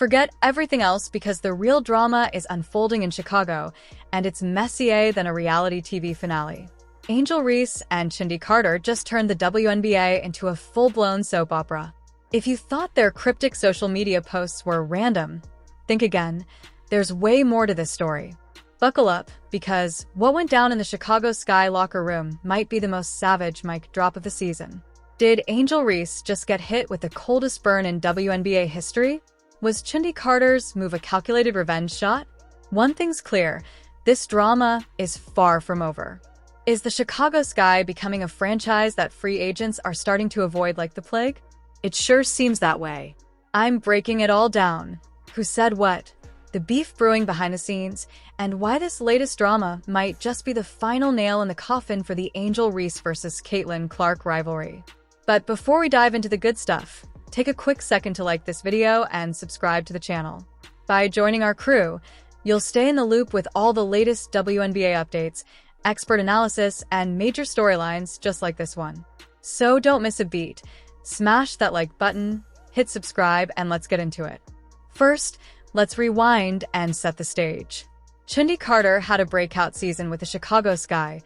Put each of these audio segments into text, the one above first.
Forget everything else because the real drama is unfolding in Chicago, and it's messier than a reality TV finale. Angel Reese and Chennedy Carter just turned the WNBA into a full-blown soap opera. If you thought their cryptic social media posts were random, think again. There's way more to this story. Buckle up, because what went down in the Chicago Sky locker room might be the most savage mic drop of the season. Did Angel Reese just get hit with the coldest burn in WNBA history? Was Chennedy Carter's move a calculated revenge shot? One thing's clear, this drama is far from over. Is the Chicago Sky becoming a franchise that free agents are starting to avoid like the plague? It sure seems that way. I'm breaking it all down. Who said what? The beef brewing behind the scenes, and why this latest drama might just be the final nail in the coffin for the Angel Reese versus Caitlin Clark rivalry. But before we dive into the good stuff, take a quick second to like this video and subscribe to the channel. By joining our crew, you'll stay in the loop with all the latest WNBA updates, expert analysis, and major storylines just like this one. So don't miss a beat. Smash that like button, hit subscribe, and let's get into it. First, let's rewind and set the stage. Chennedy Carter had a breakout season with the Chicago Sky,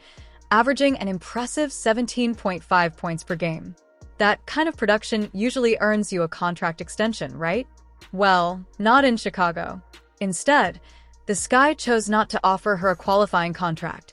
averaging an impressive 17.5 points per game. That kind of production usually earns you a contract extension, right? Well, not in Chicago. Instead, the Sky chose not to offer her a qualifying contract,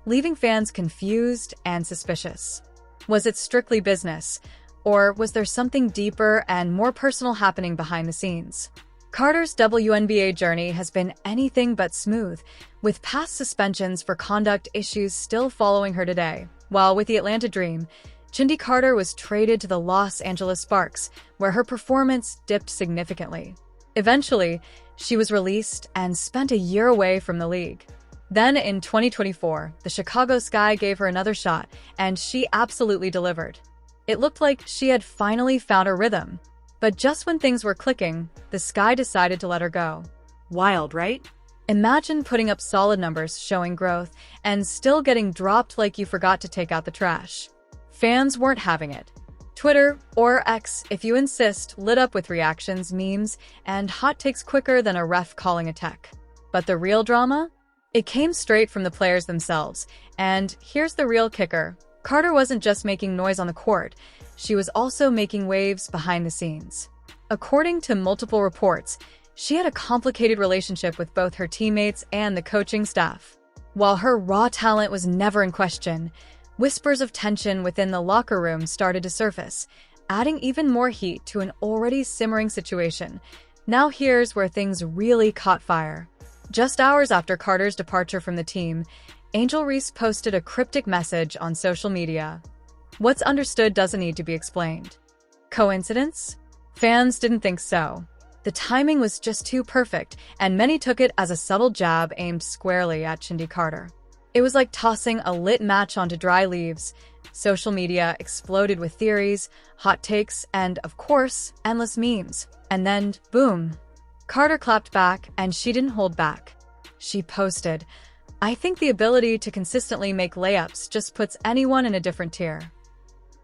leaving fans confused and suspicious. Was it strictly business, or was there something deeper and more personal happening behind the scenes? Carter's WNBA journey has been anything but smooth, with past suspensions for conduct issues still following her today. While with the Atlanta Dream, Chennedy Carter was traded to the Los Angeles Sparks, where her performance dipped significantly. Eventually, she was released and spent a year away from the league. Then in 2024, the Chicago Sky gave her another shot, and she absolutely delivered. It looked like she had finally found her rhythm. But just when things were clicking, the Sky decided to let her go. Wild, right? Imagine putting up solid numbers showing growth and still getting dropped like you forgot to take out the trash. Fans weren't having it. Twitter, or X if you insist, lit up with reactions, memes, and hot takes quicker than a ref calling a tech. But the real drama? It came straight from the players themselves. And here's the real kicker. Carter wasn't just making noise on the court, she was also making waves behind the scenes. According to multiple reports, she had a complicated relationship with both her teammates and the coaching staff. While her raw talent was never in question, whispers of tension within the locker room started to surface, adding even more heat to an already simmering situation. Now here's where things really caught fire. Just hours after Carter's departure from the team, Angel Reese posted a cryptic message on social media. What's understood doesn't need to be explained. Coincidence? Fans didn't think so. The timing was just too perfect, and many took it as a subtle jab aimed squarely at Chennedy Carter. It was like tossing a lit match onto dry leaves. Social media exploded with theories, hot takes, and, of course, endless memes. And then, boom. Carter clapped back, and she didn't hold back. She posted, "I think the ability to consistently make layups just puts anyone in a different tier."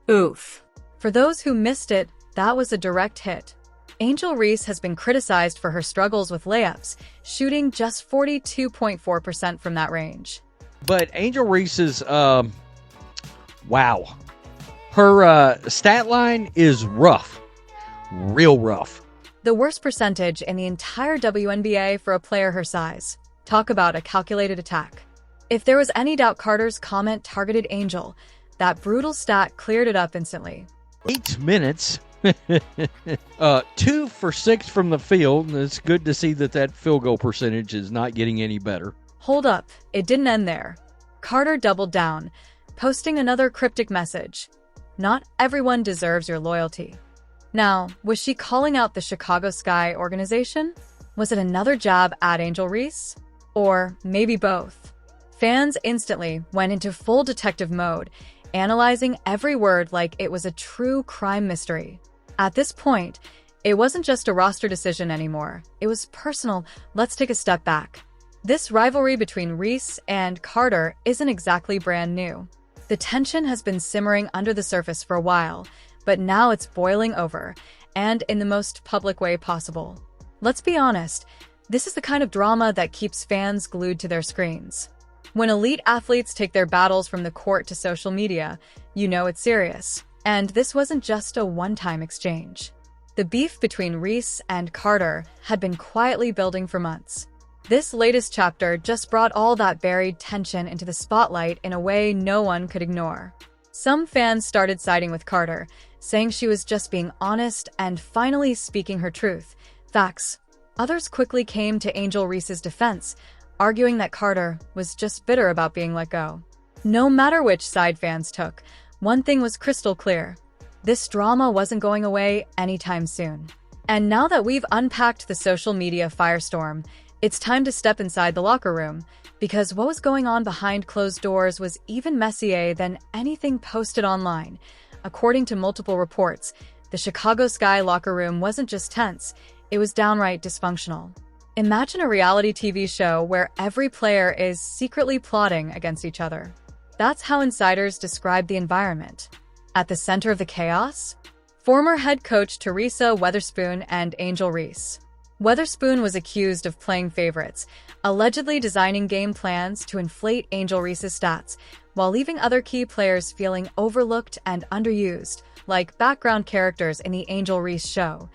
Oof. For those who missed it, that was a direct hit. Angel Reese has been criticized for her struggles with layups, shooting just 42.4% from that range. But Angel Reese's, wow. Her stat line is rough. Real rough. The worst percentage in the entire WNBA for a player her size. Talk about a calculated attack. If there was any doubt Carter's comment targeted Angel, that brutal stat cleared it up instantly. 8 minutes. 2 for 6 from the field. It's good to see that field goal percentage is not getting any better. Hold up, it didn't end there. Carter doubled down, posting another cryptic message. Not everyone deserves your loyalty. Now, was she calling out the Chicago Sky organization? Was it another jab at Angel Reese? Or maybe both? Fans instantly went into full detective mode, analyzing every word like it was a true crime mystery. At this point, it wasn't just a roster decision anymore. It was personal. Let's take a step back. This rivalry between Reese and Carter isn't exactly brand new. The tension has been simmering under the surface for a while, but now it's boiling over, and in the most public way possible. Let's be honest, this is the kind of drama that keeps fans glued to their screens. When elite athletes take their battles from the court to social media, you know it's serious. And this wasn't just a one-time exchange. The beef between Reese and Carter had been quietly building for months. This latest chapter just brought all that buried tension into the spotlight in a way no one could ignore. Some fans started siding with Carter, saying she was just being honest and finally speaking her truth. Facts. Others quickly came to Angel Reese's defense, arguing that Carter was just bitter about being let go. No matter which side fans took, one thing was crystal clear. This drama wasn't going away anytime soon. And now that we've unpacked the social media firestorm, it's time to step inside the locker room, because what was going on behind closed doors was even messier than anything posted online. According to multiple reports, the Chicago Sky locker room wasn't just tense, it was downright dysfunctional. Imagine a reality TV show where every player is secretly plotting against each other. That's how insiders describe the environment. At the center of the chaos? Former head coach Teresa Weatherspoon and Angel Reese. Weatherspoon was accused of playing favorites, allegedly designing game plans to inflate Angel Reese's stats, while leaving other key players feeling overlooked and underused, like background characters in the Angel Reese show.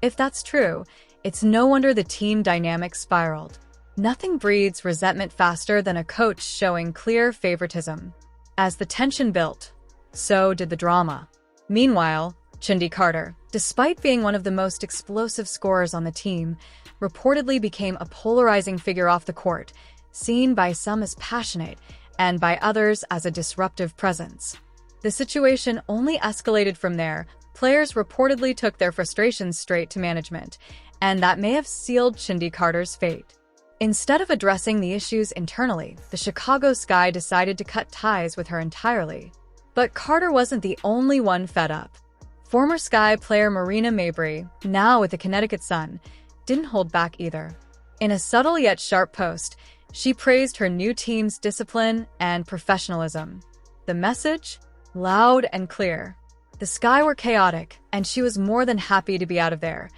If that's true, it's no wonder the team dynamic spiraled. Nothing breeds resentment faster than a coach showing clear favoritism. As the tension built, so did the drama. Meanwhile, Chennedy Carter, despite being one of the most explosive scorers on the team, reportedly became a polarizing figure off the court, seen by some as passionate and by others as a disruptive presence. The situation only escalated from there. Players reportedly took their frustrations straight to management, and that may have sealed Chennedy Carter's fate. Instead of addressing the issues internally, the Chicago Sky decided to cut ties with her entirely. But Carter wasn't the only one fed up. Former Sky player Marina Mabrey, now with the Connecticut Sun, didn't hold back either. In a subtle yet sharp post, she praised her new team's discipline and professionalism. The message? Loud and clear. The Sky were chaotic, and she was more than happy to be out of there.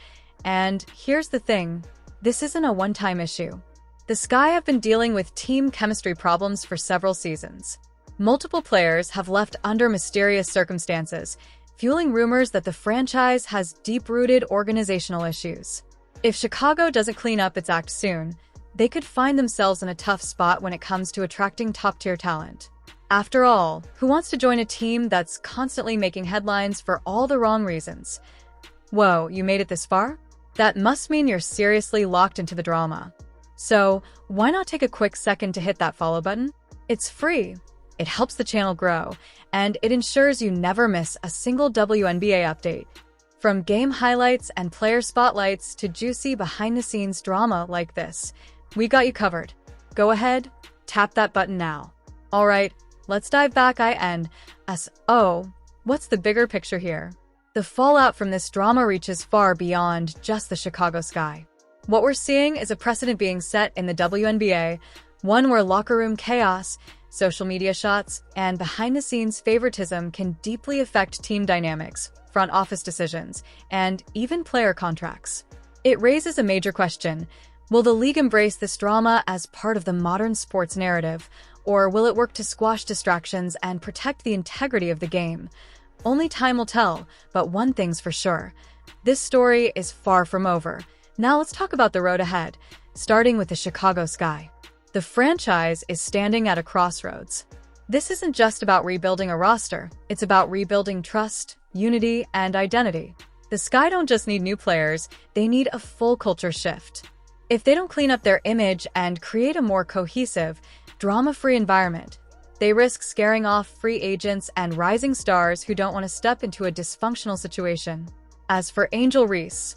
And here's the thing, this isn't a one-time issue. The Sky have been dealing with team chemistry problems for several seasons. Multiple players have left under mysterious circumstances, fueling rumors that the franchise has deep-rooted organizational issues. If Chicago doesn't clean up its act soon, they could find themselves in a tough spot when it comes to attracting top-tier talent. After all, who wants to join a team that's constantly making headlines for all the wrong reasons? Whoa, you made it this far? That must mean you're seriously locked into the drama. So, why not take a quick second to hit that follow button? It's free. It helps the channel grow, and it ensures you never miss a single WNBA update. From game highlights and player spotlights to juicy behind-the-scenes drama like this, we got you covered. Go ahead, tap that button now. All right, let's dive back what's the bigger picture here? The fallout from this drama reaches far beyond just the Chicago Sky. What we're seeing is a precedent being set in the WNBA, one where locker room chaos, social media shots, and behind-the-scenes favoritism can deeply affect team dynamics, front office decisions, and even player contracts. It raises a major question. Will the league embrace this drama as part of the modern sports narrative, or will it work to squash distractions and protect the integrity of the game? Only time will tell, but one thing's for sure. This story is far from over. Now let's talk about the road ahead, starting with the Chicago Sky. The franchise is standing at a crossroads. This isn't just about rebuilding a roster, it's about rebuilding trust, unity, and identity. The Sky don't just need new players, they need a full culture shift. If they don't clean up their image and create a more cohesive, drama-free environment, they risk scaring off free agents and rising stars who don't want to step into a dysfunctional situation. As for Angel Reese,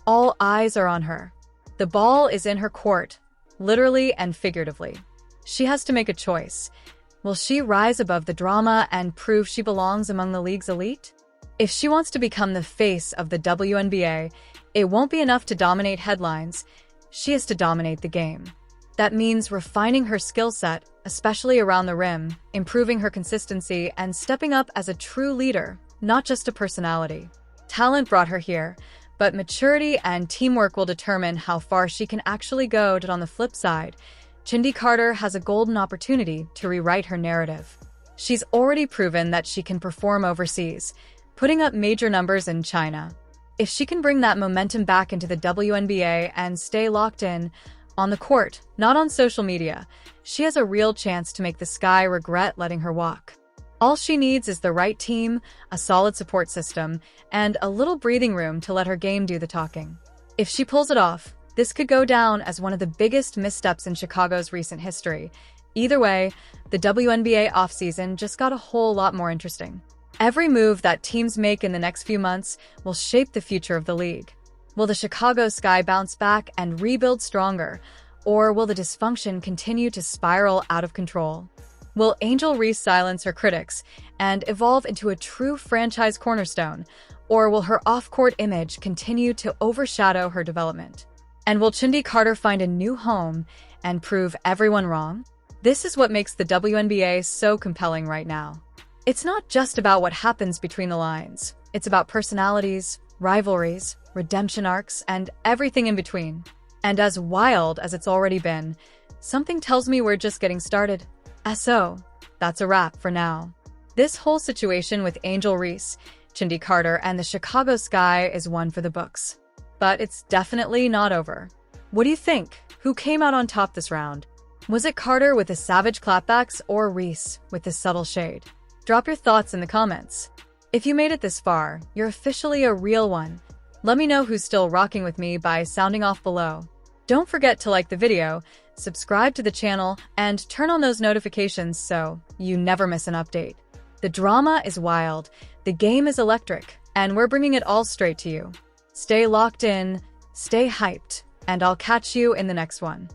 all eyes are on her. The ball is in her court, literally and figuratively. She has to make a choice. Will she rise above the drama and prove she belongs among the league's elite? If she wants to become the face of the WNBA, it won't be enough to dominate headlines. She has to dominate the game. That means refining her skill set, especially around the rim, improving her consistency, and stepping up as a true leader, not just a personality. Talent brought her here, But maturity and teamwork will determine how far she can actually go. On the flip side, Chindi Carter has a golden opportunity to rewrite her narrative. She's already proven that she can perform overseas, putting up major numbers in China. If she can bring that momentum back into the WNBA and stay locked in, on the court, not on social media, she has a real chance to make the Sky regret letting her walk. All she needs is the right team, a solid support system, and a little breathing room to let her game do the talking. If she pulls it off, this could go down as one of the biggest missteps in Chicago's recent history. Either way, the WNBA offseason just got a whole lot more interesting. Every move that teams make in the next few months will shape the future of the league. Will the Chicago Sky bounce back and rebuild stronger, or will the dysfunction continue to spiral out of control? Will Angel Reese silence her critics and evolve into a true franchise cornerstone, or will her off-court image continue to overshadow her development? And will Chindi Carter find a new home and prove everyone wrong? This is what makes the WNBA so compelling right now. It's not just about what happens between the lines. It's about personalities, rivalries, redemption arcs, and everything in between. And as wild as it's already been, something tells me we're just getting started. So, that's a wrap for now. This whole situation with Angel Reese, Chindi Carter, and the Chicago Sky is one for the books. But it's definitely not over. What do you think? Who came out on top this round? Was it Carter with the savage clapbacks or Reese with the subtle shade? Drop your thoughts in the comments. If you made it this far, you're officially a real one. Let me know who's still rocking with me by sounding off below. Don't forget to like the video, subscribe to the channel, and turn on those notifications so you never miss an update. The drama is wild, the game is electric, and we're bringing it all straight to you. Stay locked in, stay hyped, and I'll catch you in the next one.